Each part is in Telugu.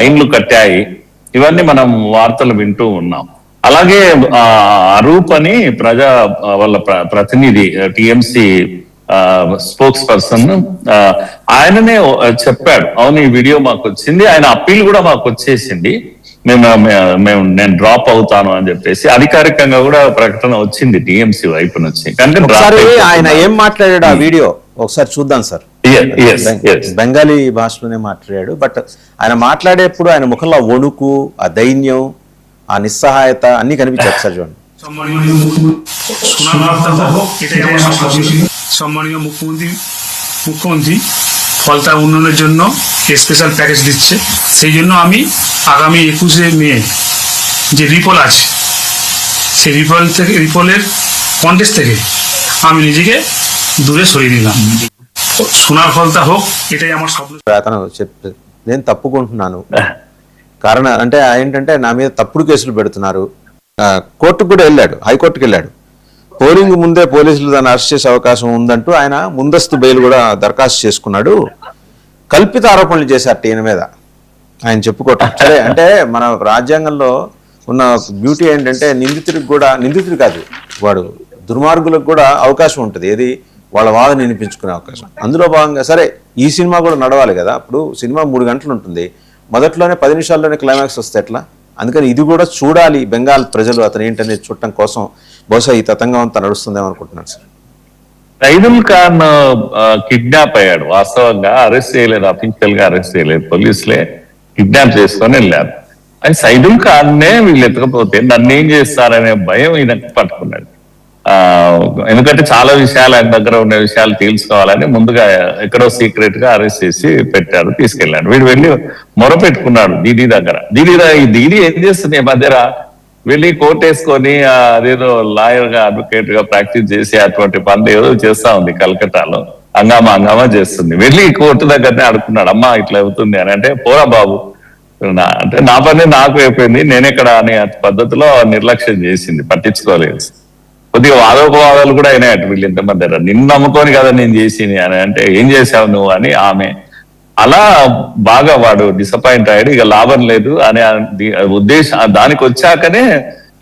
లైన్లు కట్టాయి. ఇవన్నీ మనం వార్తలు వింటూ ఉన్నాం. అలాగే అరూప్ అని వాళ్ళ ప్రతినిధి టిఎంసి స్పోక్స్ పర్సన్ ఆయననే చెప్పాడు, అవును ఈ వీడియో మాకు వచ్చింది, ఆయన అప్పీల్ కూడా మాకు వచ్చేసింది, నేను డ్రాప్ అవుతాను అని చెప్పేసి అధికారికంగా కూడా ప్రకటన వచ్చింది టిఎంసి వైపు నుంచి. ఆయన ఏం మాట్లాడాడు ఆ వీడియో ఒకసారి చూద్దాం సార్. బెంగాలీ భాషలోనే మాట్లాడాడు. బట్ ఆయన మాట్లాడేప్పుడు ఆయన ముఖంలో వణుకు, ఆ దైన్యం, ఆ నిస్సహాయత అన్ని కనిపించారు సార్. చూడండి. সম্মানীয় মুখ্যমন্ত্রী ফলতা উন্নয়নের জন্য স্পেশাল প্যাকেজ দিচ্ছে, সেই জন্য আমি আগামী 21শে মে যে রিপোল আছে সেই রিপোলের কন্টেস্ট থেকে আমি নিজেকে দূরে সরিয়ে দিলাম। সোনার ফলতা হোক এটাই আমার স্বপ্ন। అతను నేను తప్పుకుంటున్నాను, కారణం అంటే ఏంటంటే నా మీద తప్పుడు కేసులు పెడుతున్నారు. కోర్టుకు కూడా వెళ్ళాడు, హైకోర్టుకు వెళ్ళాడు. పోలింగ్ ముందే పోలీసులు దాన్ని అరెస్ట్ చేసే అవకాశం ఉందంటూ ఆయన ముందస్తు బెయిల్ కూడా దరఖాస్తు చేసుకున్నాడు. కల్పిత ఆరోపణలు చేశారు ఈయన మీద ఆయన చెప్పుకోవటం. సరే, అంటే మన రాజ్యాంగంలో ఉన్న బ్యూటీ ఏంటంటే నిందితుడికి కాదు, వాడు దుర్మార్గులకు కూడా అవకాశం ఉంటుంది, ఏది వాళ్ళ వాదన వినిపించుకునే అవకాశం. అందులో భాగంగా సరే ఈ సినిమా కూడా నడవాలి కదా. అప్పుడు సినిమా 3 గంటలు ఉంటుంది, మొదట్లోనే 10 నిమిషాల్లోనే క్లైమాక్స్ వస్తే ఎట్లా? అందుకని ఇది కూడా చూడాలి బెంగాల్ ప్రజలు, అతను ఏంటనేది చూడటం కోసం బహుశా ఈ తతంగం అంతా నడుస్తుందేమో అనుకుంటున్నాను సార్. సైదుల్ ఖాన్ కిడ్నాప్ అయ్యాడు. వాస్తవంగా అరెస్ట్ చేయలేదు, అఫీషియల్ గా అరెస్ట్ చేయలేదు, పోలీసులే కిడ్నాప్ చేసుకొని వెళ్ళారు. అని సైదుల్ ఖాన్ నే వీళ్ళు ఎత్తకపోతే నన్ను ఏం చేస్తారనే భయం ఈయనకు పట్టుకున్నాడు. ఎందుకంటే చాలా విషయాలు ఆయన దగ్గర ఉన్న విషయాలు తెలుసుకోవాలని ముందుగా ఎక్కడో సీక్రెట్ గా అరెస్ట్ చేసి పెట్టారు, తీసుకెళ్లాడు. వీడు వెళ్ళి మొర పెట్టుకున్నాడు దీదీ దగ్గర. దీదీ ఏం చేస్తుంది ఈ మధ్యన వెళ్ళి కోర్టు వేసుకొని అదేదో లాయర్ గా అడ్వకేట్ గా ప్రాక్టీస్ చేసి అటువంటి పనులు ఏదో చేస్తా ఉంది కలకత్తాలో, హంగామా చేస్తుంది. వెళ్ళి కోర్టు దగ్గరనే అడుగుతున్నాడు, అమ్మా ఇట్లా అవుతుంది అని. అంటే పోరా బాబు, అంటే నా పని నాకు అయిపోయింది, నేనెక్కడ అనే పద్ధతిలో నిర్లక్ష్యం చేసింది, పట్టించుకోలేదు. కొద్దిగా వాదోపవాదాలు కూడా అయినాయి అటు వీళ్ళు ఇంతమంది. నిన్ను నమ్ముకొని కదా నేను చేసింది అని అంటే, ఏం చేసావు నువ్వు అని ఆమె. అలా బాగా వాడు డిసప్పాయింట్ అయ్యాడు, ఇక లాభం లేదు అనే ఉద్దేశం. దానికి వచ్చాకనే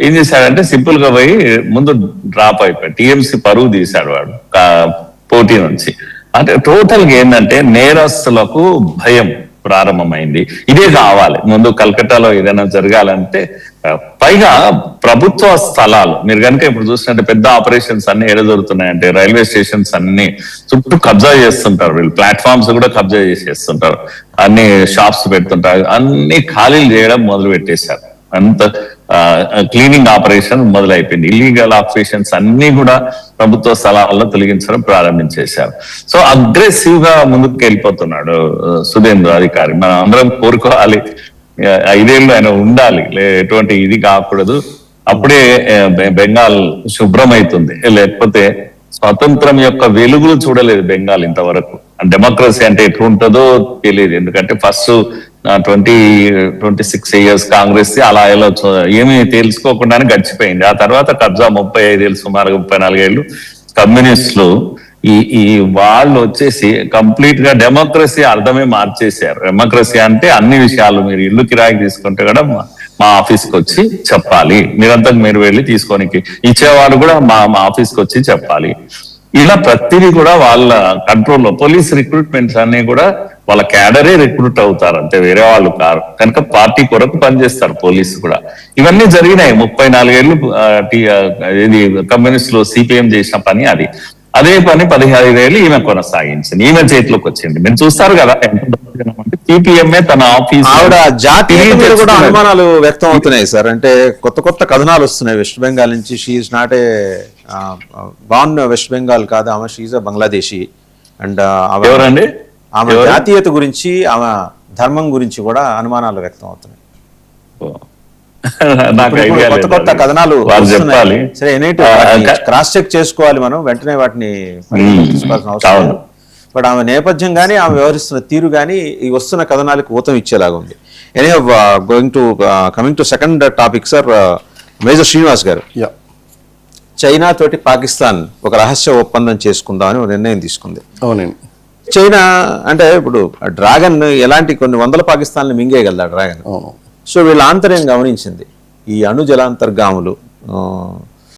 ఏం చేశాడంటే సింపుల్ గా పోయి ముందు డ్రాప్ అయిపోయాడు. టిఎంసి పరువు తీశాడు వాడు పోటీ నుంచి. అంటే టోటల్ గా ఏంటంటే నేరస్తులకు భయం ప్రారంభమైంది. ఇదే కావాలి ముందు కలకత్తాలో ఏదైనా జరగాలంటే. పైగా ప్రభుత్వ స్థలాలు మీరు కనుక ఇప్పుడు చూసినట్టే పెద్ద ఆపరేషన్స్ అన్ని ఏడ జరుగుతున్నాయంటే రైల్వే స్టేషన్స్ అన్ని చుట్టూ కబ్జా చేస్తుంటారు వీళ్ళు, ప్లాట్ఫామ్స్ కూడా కబ్జా చేసేస్తుంటారు, అన్ని షాప్స్ పెడుతుంటారు, అన్ని ఖాళీలు చేయడం మొదలు పెట్టేశారు. అంత క్లీనింగ్ ఆపరేషన్ మొదలైపోయింది. ఇల్లీగల్ ఆపరేషన్స్ అన్ని కూడా ప్రభుత్వ స్థలాల్లో తొలగించడం ప్రారంభించేశారు. సో అగ్రెసివ్ గా ముందుకు వెళ్ళిపోతున్నాడు సుధేంద్ర అధికారి. మనం అందరం కోరుకోవాలి 5 ఏళ్ళు ఆయన ఉండాలి, ఎటువంటి ఇది కాకూడదు. అప్పుడే బెంగాల్ శుభ్రమైతుంది. లేకపోతే స్వతంత్రం యొక్క వెలుగులు చూడలేదు బెంగాల్ ఇంతవరకు. డెమోక్రసీ అంటే ఎట్లుంటుందో తెలియదు. ఎందుకంటే ఫస్ట్ 26 ఇయర్స్ కాంగ్రెస్ అలా ఎలా ఏమీ తెలుసుకోకుండానే గడిచిపోయింది. ఆ తర్వాత కబ్జా 35 ఏళ్ళు, సుమారు 34 ఏళ్ళు కమ్యూనిస్టులు ఈ వాళ్ళు వచ్చేసి కంప్లీట్ గా డెమోక్రసీ అర్థమే మార్చేశారు. డెమోక్రసీ అంటే అన్ని విషయాలు మీరు ఇల్లు కిరాయికి తీసుకుంటే కూడా మా ఆఫీస్కి వచ్చి చెప్పాలి, మీరంతా మీరు వెళ్ళి తీసుకోనికి ఇచ్చేవాళ్ళు కూడా మా ఆఫీస్కి వచ్చి చెప్పాలి. ఇలా ప్రతిదీ కూడా వాళ్ళ కంట్రోల్లో. పోలీస్ రిక్రూట్మెంట్స్ అన్ని కూడా వాళ్ళ క్యాడరే రిక్రూట్ అవుతారు, అంటే వేరే వాళ్ళు కారు. కనుక పార్టీ కొరకు పనిచేస్తారు పోలీసు కూడా. ఇవన్నీ జరిగినాయి 34 ఏళ్ళు. ఇది కమ్యూనిస్టులు సిపిఎం చేసిన పని అది. అదే పని 15 ఏళ్ళు ఈమె కొనసాగించింది, ఈమె చేతిలోకి వచ్చింది. మీరు చూస్తారు కదా సిపిఎంఏ తన ఆఫీస్. ఆవిడ జాతీయ మీద కూడా అనుమానాలు వ్యక్తం అవుతున్నాయి సార్. అంటే కొత్త కథనాలు వస్తున్నాయి వెస్ట్ బెంగాల్ నుంచి. She's not a born West Bengal కాదు ఆమె, షీఈస్ ఏ బంగ్లాదేశీ. అండ్ ఎవరండి ఆమె జాతీయత గురించి, ఆమె ధర్మం గురించి కూడా అనుమానాలు వ్యక్తం అవుతున్నాయి. కొత్త కథనాలు చెప్పాలి. సరే, క్రాస్ చెక్ చేసుకోవాలి మనం, వెంటనే వాటిని తీసుకోవాల్సిన అవసరం. బట్ ఆమె నేపథ్యం కానీ ఆమె వ్యవహరిస్తున్న తీరు కానీ ఈ వస్తున్న కథనాలకు ఊతం ఇచ్చేలాగా ఉంది. Coming to second topic sir, major Srinivas గారు, చైనా తోటి పాకిస్తాన్ ఒక రహస్య ఒప్పందం చేసుకుందామని నిర్ణయం తీసుకుంది. అవునండి. చైనా అంటే ఇప్పుడు డ్రాగన్ ఎలాంటి కొన్ని వందల పాకిస్తాన్లు మింగేయగలదా డ్రాగన్. అవును. సో వీళ్ళ ఆంతర్యం గమనించింది. ఈ అణు జలాంతర్గాములు